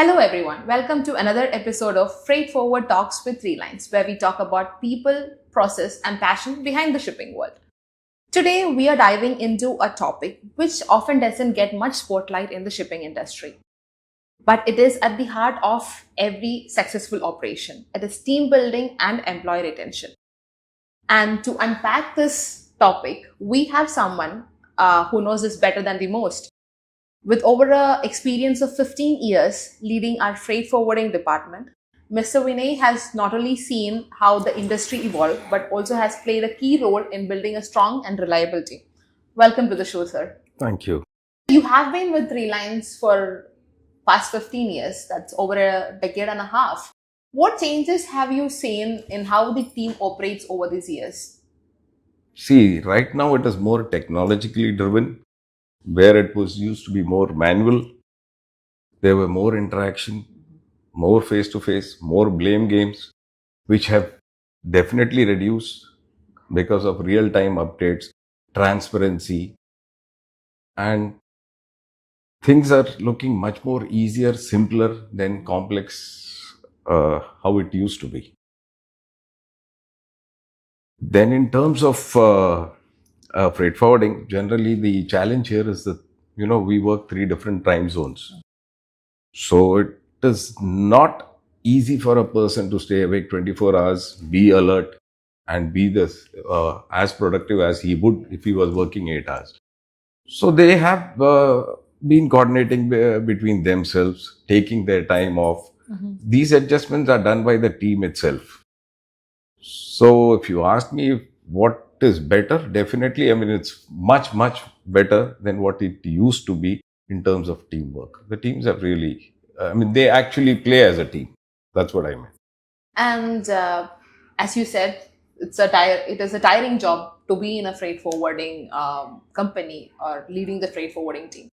Hello everyone, welcome to another episode of Freight Forward Talks with Three Lines, where we talk about people, process, and passion behind the shipping world. Today, we are diving into a topic which often doesn't get much spotlight in the shipping industry. But it is at the heart of every successful operation. It is team building and employee retention. And to unpack this topic, we have someone who knows this better than the most. With over an experience of 15 years leading our freight forwarding department, Mr. Vinay has not only seen how the industry evolved, but also has played a key role in building a strong and reliable team. Welcome to the show, sir. Thank you. You have been with Three Lines for past 15 years. That's over a decade and a half. What changes have you seen in how the team operates over these years? See, right now it is more technologically driven, where it was used to be more manual. There were more interaction, more face-to-face, more blame games, which have definitely reduced because of real-time updates, transparency, and things are looking much more easier, simpler than complex how it used to be. Then in terms of freight forwarding, generally the challenge here is that, we work 3 different time zones. So it is not easy for a person to stay awake 24 hours, be alert, and be this as productive as he would if he was working 8 hours. So they have been coordinating between themselves, taking their time off. These adjustments are done by the team itself. So if you ask me what is better, definitely, it's much, much better than what it used to be in terms of teamwork. The teams have really, they actually play as a team. That's what I meant. And as you said, it is a tiring job to be in a freight forwarding company or leading the freight forwarding team.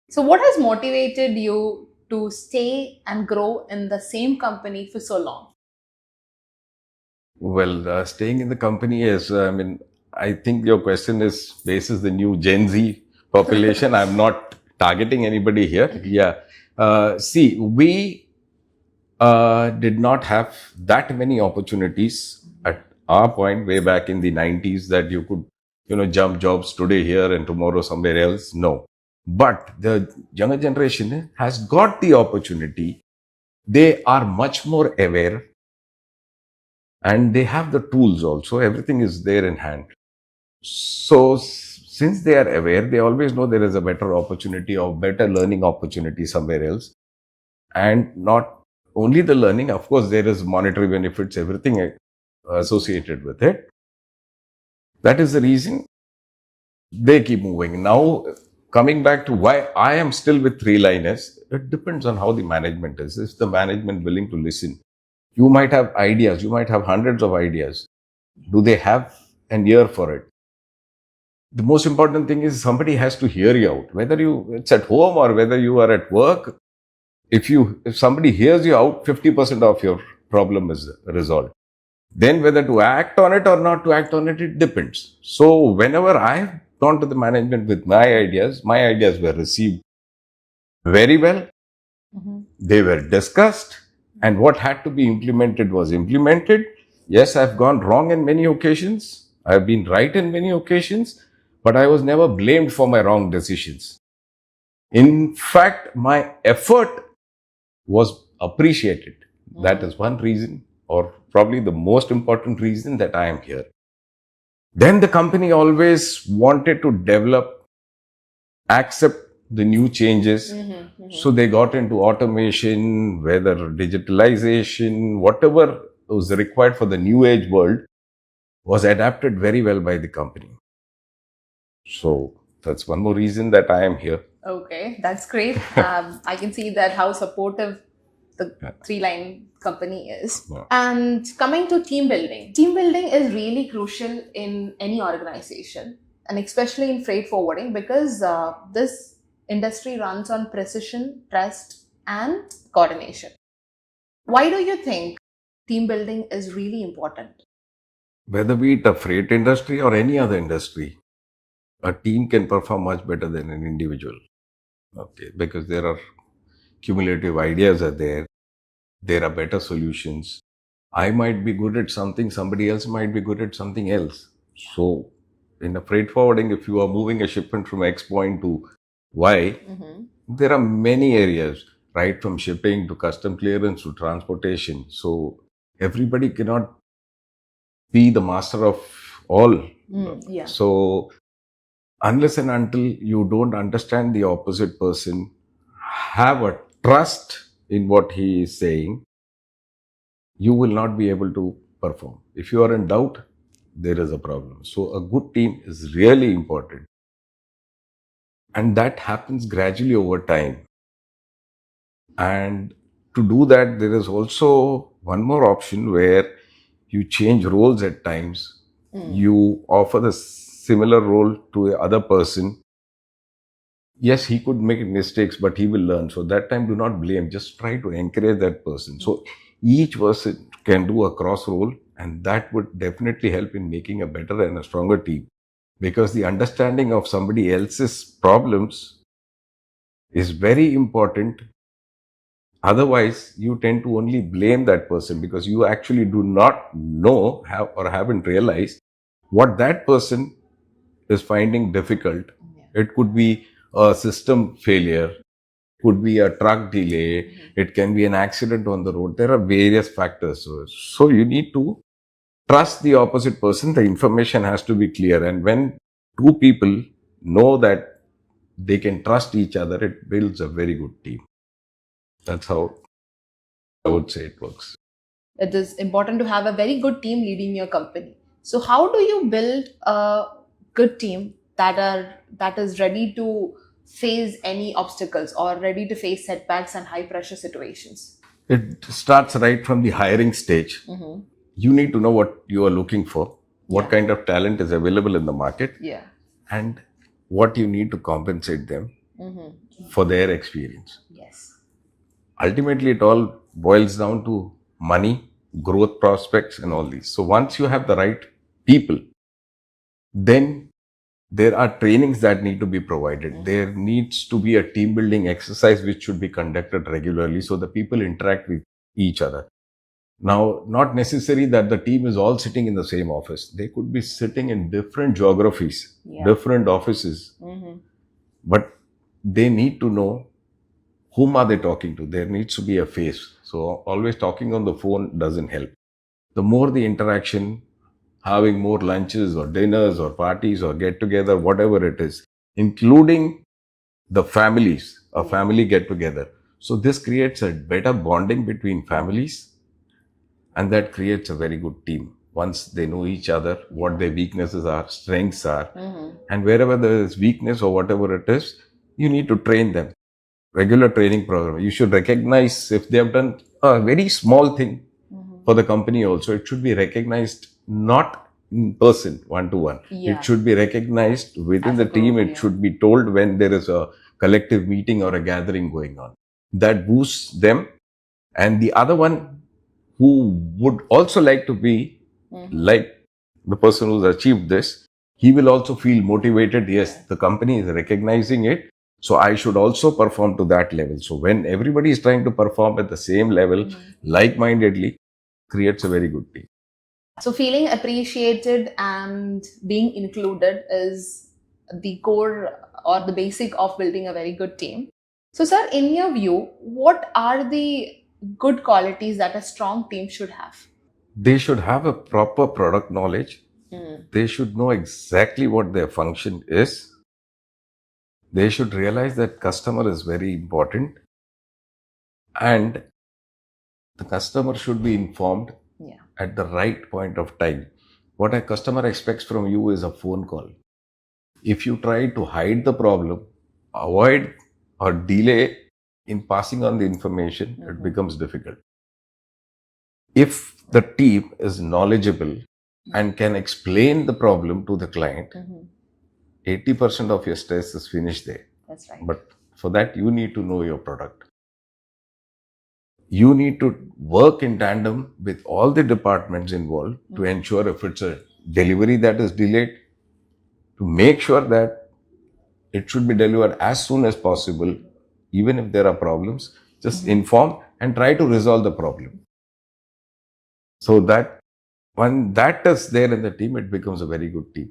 So what has motivated you to stay and grow in the same company for so long? Well, staying in the company is, I think your question is basis the new Gen Z population. I'm not targeting anybody here. Yeah. See, we did not have that many opportunities at our point way back in the 90s that you could, jump jobs today here and tomorrow somewhere else. No. But the younger generation has got the opportunity. They are much more aware. And they have the tools also. Everything is there in hand. So since they are aware, they always know there is a better opportunity or better learning opportunity somewhere else. And not only the learning, of course, there is monetary benefits, everything associated with it. That is the reason they keep moving. Now, coming back to why I am still with Three Liners, it depends on how the management is. Is the management willing to listen? You might have ideas, you might have hundreds of ideas. Do they have an ear for it? The most important thing is somebody has to hear you out. Whether it's at home or whether you are at work, if somebody hears you out, 50% of your problem is resolved. Then whether to act on it or not to act on it, it depends. So whenever I've gone to the management with my ideas were received very well. They were discussed. And what had to be implemented was implemented. Yes, I've gone wrong in many occasions. I've been right in many occasions, but I was never blamed for my wrong decisions. In fact, my effort was appreciated. That is one reason, or probably the most important reason that I am here. Then the company always wanted to develop, accept the new changes. So they got into automation, whether digitalization, whatever was required for the new age world was adapted very well by the company. So that's one more reason that I am here. Okay, that's great. I can see that how supportive the Three Line company is. Yeah. And coming to team building is really crucial in any organization, and especially in freight forwarding, because this industry runs on precision, trust, and coordination. Why do you think team building is really important? Whether be it a freight industry or any other industry, a team can perform much better than an individual. Okay, because there are cumulative ideas are there. There are better solutions. I might be good at something, somebody else might be good at something else. So, in a freight forwarding, if you are moving a shipment from X point to Y, there are many areas, right from shipping to custom clearance to transportation. So, everybody cannot be the master of all. Yeah. So, unless and until you don't understand the opposite person, have a trust in what he is saying, you will not be able to perform. If you are in doubt, there is a problem. So a good team is really important. And that happens gradually over time. And to do that, there is also one more option where you change roles at times. You offer the similar role to the other person. Yes, he could make mistakes, but he will learn. So that time, do not blame. Just try to encourage that person. So each person can do a cross role, and that would definitely help in making a better and a stronger team. Because the understanding of somebody else's problems is very important. Otherwise, you tend to only blame that person because you actually do not know or haven't realized what that person is finding difficult. It could be a system failure, could be a truck delay, it can be an accident on the road. There are various factors. So you need to trust the opposite person. The information has to be clear. And when two people know that they can trust each other, it builds a very good team. That's how I would say it works. It is important to have a very good team leading your company. So how do you build a good team that is ready to face any obstacles or ready to face setbacks and high pressure situations? It starts right from the hiring stage. You need to know what you are looking for, what kind of talent is available in the market, and what you need to compensate them for their experience. Yes. Ultimately, it all boils down to money, growth prospects, and all these. So once you have the right people, then there are trainings that need to be provided. There needs to be a team building exercise which should be conducted regularly so the people interact with each other. Now, not necessary that the team is all sitting in the same office. They could be sitting in different geographies, different offices, but they need to know whom are they talking to. There needs to be a face. So always talking on the phone doesn't help. The more the interaction, having more lunches or dinners or parties or get together, whatever it is, including the families, a family get together. So this creates a better bonding between families, and that creates a very good team. Once they know each other, what their weaknesses are, strengths are, and wherever there is weakness or whatever it is, you need to train them. Regular training program. You should recognize if they have done a very small thing for the company also. It should be recognized not in person, one-to-one. It should be recognized within the team. It should be told when there is a collective meeting or a gathering going on. That boosts them. And the other one who would also like to be like the person who's achieved this, he will also feel motivated. Yes, the company is recognizing it. So I should also perform to that level. So when everybody is trying to perform at the same level, like-mindedly, creates a very good team. So feeling appreciated and being included is the core or the basic of building a very good team. So sir, in your view, what are the good qualities that a strong team should have? They should have a proper product knowledge. They should know exactly what their function is. They should realize that customer is very important, and the customer should be informed at the right point of time. What a customer expects from you is a phone call. If you try to hide the problem, avoid or delay in passing on the information, it becomes difficult. If the team is knowledgeable and can explain the problem to the client, 80% of your stress is finished there. That's right. But for that, you need to know your product. You need to work in tandem with all the departments involved to ensure if it's a delivery that is delayed, to make sure that it should be delivered as soon as possible. Even if there are problems, Just inform and try to resolve the problem. So that when that is there in the team, it becomes a very good team.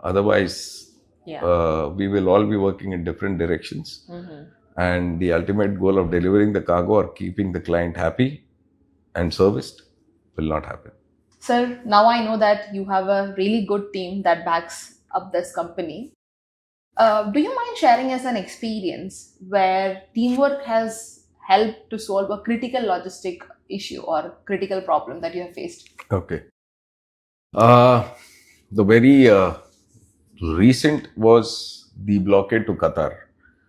Otherwise, we will all be working in different directions. And the ultimate goal of delivering the cargo or keeping the client happy and serviced will not happen. Sir, now I know that you have a really good team that backs up this company. Do you mind sharing us an experience where teamwork has helped to solve a critical logistic issue or critical problem that you have faced? Okay. The very recent was the blockade to Qatar.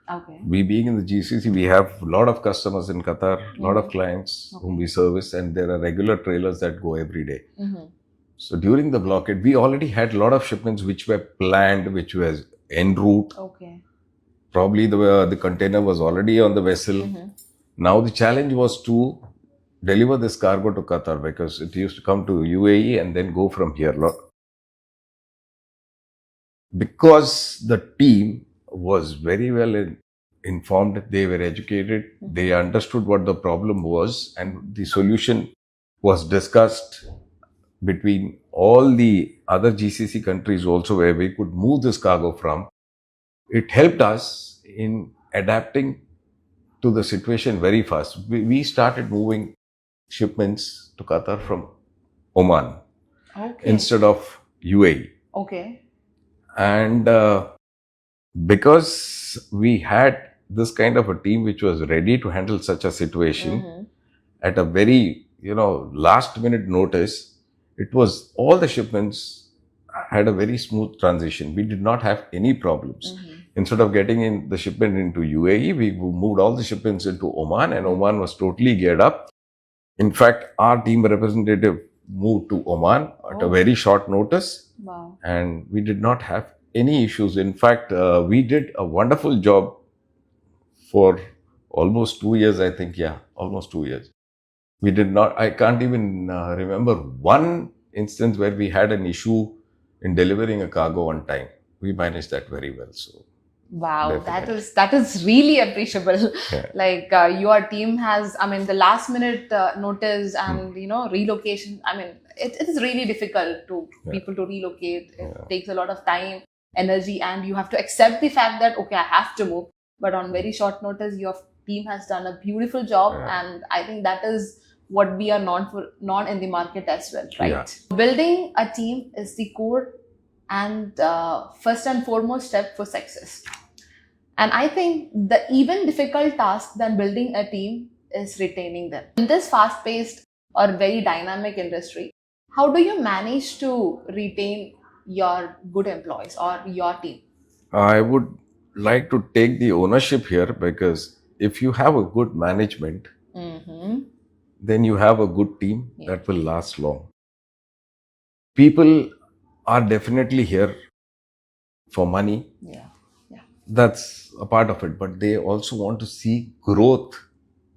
Okay. We being in the GCC, we have a lot of customers in Qatar, a lot of clients whom we service, and there are regular trailers that go every day. So during the blockade, we already had a lot of shipments which were planned, which was en route. Okay. Probably the container was already on the vessel. Now the challenge was to deliver this cargo to Qatar because it used to come to UAE and then go from here. Because the team was very well informed, they were educated, they understood what the problem was, and the solution was discussed between all the other GCC countries also where we could move this cargo from. It helped us in adapting to the situation very fast. We started moving shipments to Qatar from Oman instead of UAE. Okay. And because we had this kind of a team which was ready to handle such a situation at a very, last minute notice, it was all the shipments had a very smooth transition. We did not have any problems. Instead of getting in the shipment into UAE, we moved all the shipments into Oman, and Oman was totally geared up. In fact, our team representative moved to Oman at a very short notice. Wow. And we did not have any issues. In fact, we did a wonderful job for almost 2 years, I think. Yeah, almost 2 years. We did not, I can't even remember one instance where we had an issue in delivering a cargo on time. We managed that very well. So, wow, that is really appreciable. Yeah. Like your team has, the last minute notice and relocation. It is really difficult to people to relocate. It takes a lot of time, energy, and you have to accept the fact that okay, I have to move. But on very short notice, your team has done a beautiful job, and I think that is what we are known in the market as well, right? Yeah. Building a team is the core and first and foremost step for success. And I think the even difficult task than building a team is retaining them. In this fast-paced or very dynamic industry, how do you manage to retain your good employees or your team? I would like to take the ownership here because if you have a good management, then you have a good team that will last long. People are definitely here for money. That's a part of it, but they also want to see growth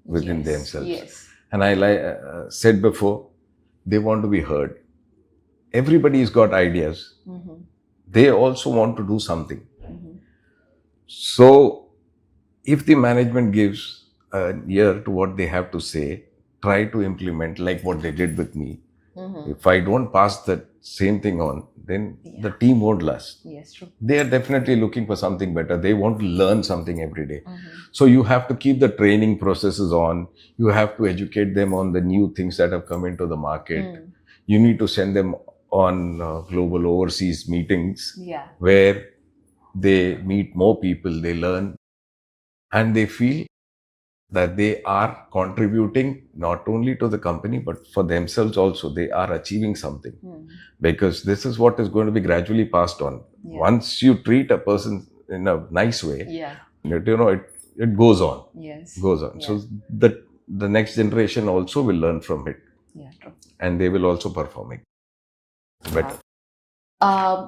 within themselves. And I said before, they want to be heard. Everybody's got ideas. They also want to do something. So, if the management gives an ear to what they have to say, try to implement like what they did with me. If I don't pass that same thing on, then the team won't last. Yes, true. They are definitely looking for something better. They want to learn something every day. So you have to keep the training processes on. You have to educate them on the new things that have come into the market. You need to send them on global overseas meetings where they meet more people, they learn, and they feel that they are contributing not only to the company, but for themselves also. They are achieving something because this is what is going to be gradually passed on. Once you treat a person in a nice way, it goes on. Goes on. So the next generation also will learn from it. True. And they will also perform it better.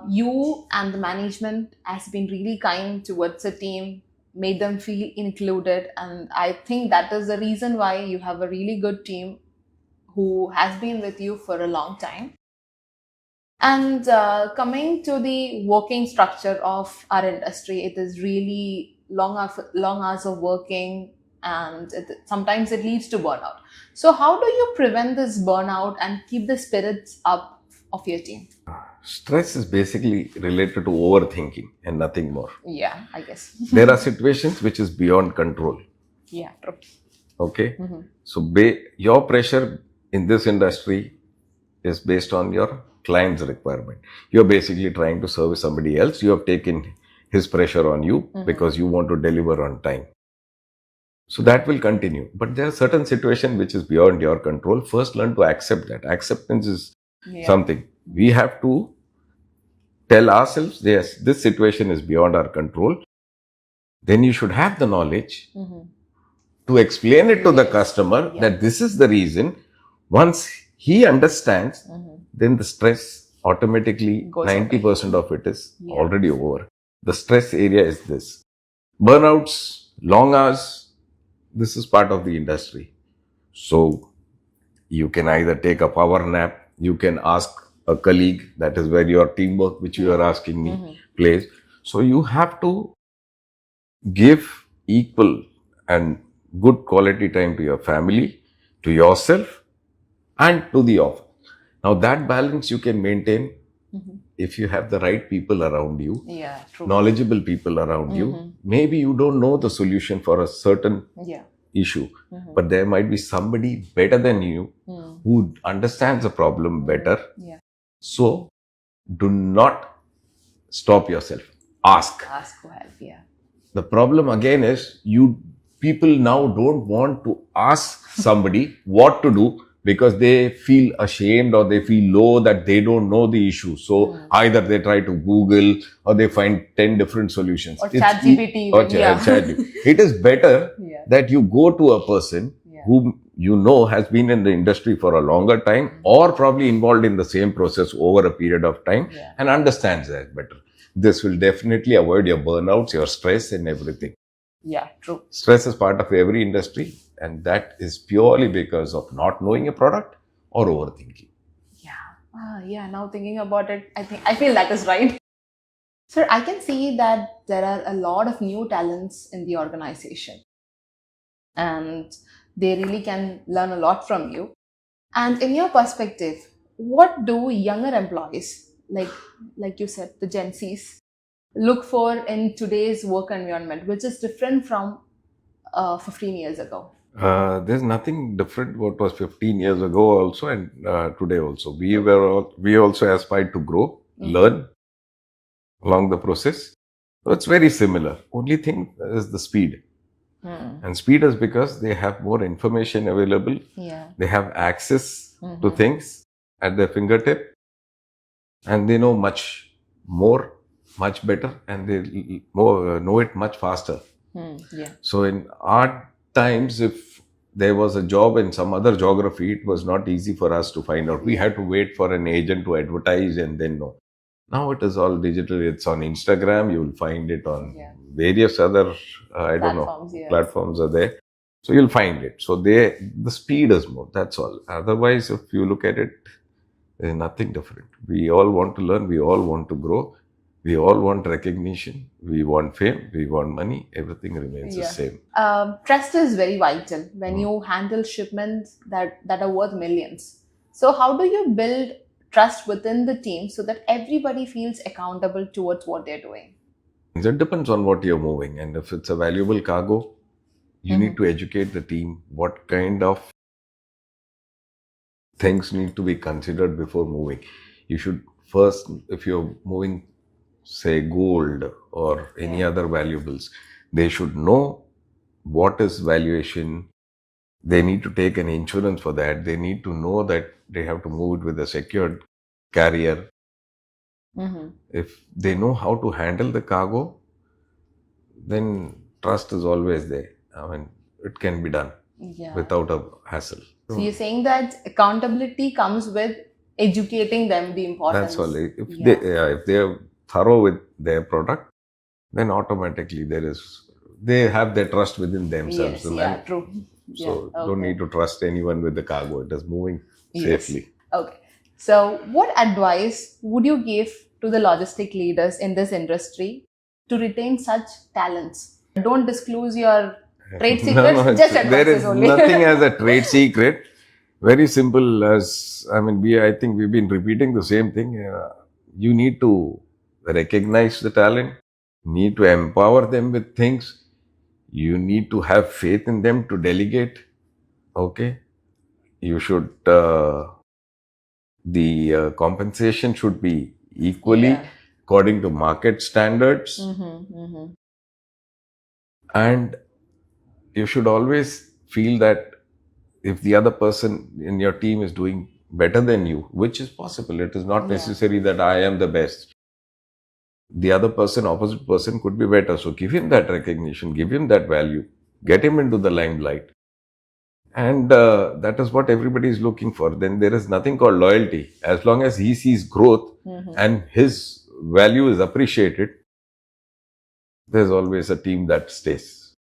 You and the management has been really kind towards the team, made them feel included, and I think that is the reason why you have a really good team who has been with you for a long time. And coming to the working structure of our industry, it is really long hours of working, and sometimes it leads to burnout. So how do you prevent this burnout and keep the spirits up of your team? Stress is basically related to overthinking and nothing more. Yeah, I guess. There are situations which is beyond control. Yeah, true. Okay. So your pressure in this industry is based on your client's requirement. You're basically trying to service somebody else. You have taken his pressure on you because you want to deliver on time. So that will continue. But there are certain situations which is beyond your control. First, learn to accept that. Acceptance is something. We have to tell ourselves, yes, this situation is beyond our control. Then you should have the knowledge to explain it to the customer that this is the reason. Once he understands, then the stress automatically, 90% of it is already over. The stress area is this. Burnouts, long hours, this is part of the industry. So you can either take a power nap, you can ask a colleague, that is where your teamwork, which you are asking me, plays. So you have to give equal and good quality time to your family, to yourself, and to the office. Now that balance you can maintain if you have the right people around you, knowledgeable people around you. Maybe you don't know the solution for a certain issue, but there might be somebody better than you who understands the problem better. So do not stop yourself. Ask for help. The problem again is people now don't want to ask somebody what to do because they feel ashamed or they feel low that they don't know the issue. So either they try to Google or they find 10 different solutions. Or ChatGPT. ChatGPT. It is better that you go to a person whom you know has been in the industry for a longer time or probably involved in the same process over a period of time and understands that better. This will definitely avoid your burnouts, your stress and everything. Yeah, true. Stress is part of every industry, and that is purely because of not knowing a product or overthinking. Now thinking about it, I feel that is right. Sir, I can see that there are a lot of new talents in the organization and they really can learn a lot from you. And in your perspective, what do younger employees, like you said, the Gen Zs, look for in today's work environment, which is different from 15 years ago? There's nothing different what was 15 years ago also and today also. We also aspired to grow, learn along the process. So it's very similar. Only thing is the speed. And speed is because they have more information available. They have access to things at their fingertip. And they know much more, much better, and they know it much faster. So in our times, if there was a job in some other geography, it was not easy for us to find out. We had to wait for an agent to advertise and then know. Now it is all digital. It's on Instagram. You will find it on various other, platforms are there. So you'll find it. So the speed is more. That's all. Otherwise, if you look at it, there's nothing different. We all want to learn. We all want to grow. We all want recognition. We want fame. We want money. Everything remains the same. Trust is very vital when you handle shipments that are worth millions. So how do you build trust within the team so that everybody feels accountable towards what they're doing? It depends on what you're moving. And if it's a valuable cargo, you need to educate the team what kind of things need to be considered before moving. You should first, if you're moving, say, gold or any other valuables, they should know what is valuation. They need to take an insurance for that. They need to know that they have to move it with a secured carrier. If they know how to handle the cargo, then trust is always there. I mean, it can be done without a hassle. So you're saying that accountability comes with educating them the importance. That's all. If they are thorough with their product, then automatically they have their trust within themselves. True. So don't need to trust anyone with the cargo. It is moving safely. Okay. So what advice would you give to the logistic leaders in this industry to retain such talents? Don't disclose your Trade secrets, just advices there is only. nothing as a trade secret. Very simple. I think we've been repeating the same thing. You need to recognize the talent. Need to empower them with things. You need to have faith in them to delegate. Okay. You should. The compensation should be equally according to market standards. And you should always feel that if the other person in your team is doing better than you, which is possible, it is not necessary that I am the best. The other person, opposite person could be better. So give him that recognition, give him that value, get him into the limelight. And that is what everybody is looking for. Then there is nothing called loyalty. As long as he sees growth and his value is appreciated, there's always a team that stays.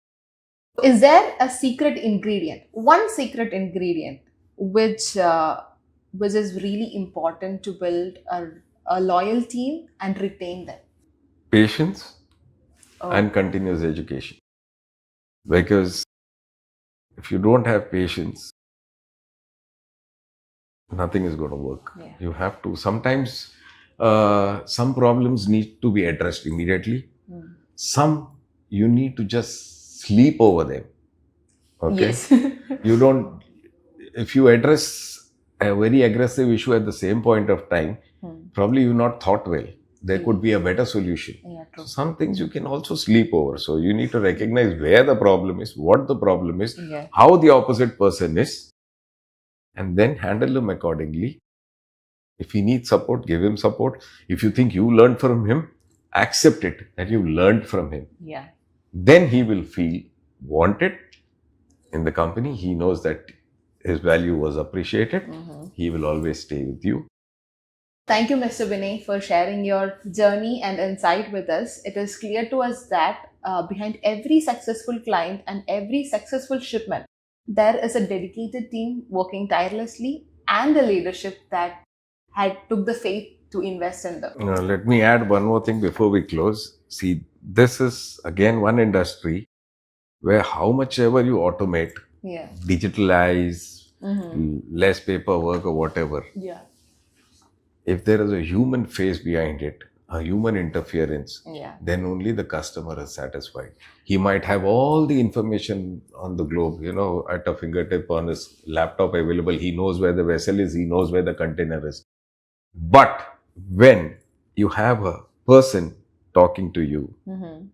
Is there a secret ingredient, one secret ingredient, which is really important to build a loyal team and retain them? Patience and continuous education. Because if you don't have patience, nothing is going to work. You have to. Sometimes some problems need to be addressed immediately. Some you need to just sleep over them. Okay. Yes. You don't. If you address a very aggressive issue at the same point of time, probably you've not thought well. There could be a better solution. So some things you can also sleep over. So you need to recognize where the problem is, what the problem is, how the opposite person is, and then handle him accordingly. If he needs support, give him support. If you think you learned from him, accept it that you learned from him. Then he will feel wanted in the company. He knows that his value was appreciated. He will always stay with you. Thank you, Mr. Vinay, for sharing your journey and insight with us. It is clear to us that behind every successful client and every successful shipment, there is a dedicated team working tirelessly and a leadership that had took the faith to invest in them. Let me add one more thing before we close. See, this is again one industry where how much ever you automate, digitalize, less paperwork or whatever. If there is a human face behind it, a human interference, then only the customer is satisfied. He might have all the information on the globe, at a fingertip on his laptop available. He knows where the vessel is. He knows where the container is. But when you have a person talking to you,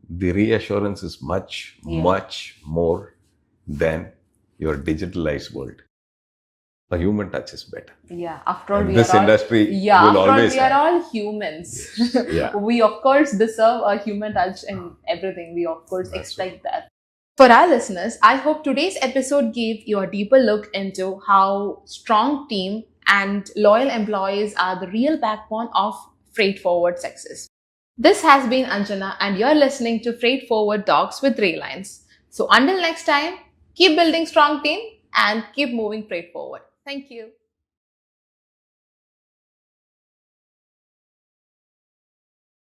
the reassurance is much, much more than your digitalized world. A human touch is better. After all, this industry will always we are all humans. We of course deserve a human touch in everything. We of course expect that. For our listeners, I hope today's episode gave you a deeper look into how strong team and loyal employees are the real backbone of freight forward success. This has been Anjana and you're listening to Freight Forward Talks with 3 Lines. So until next time, keep building strong team and keep moving freight forward. Thank you.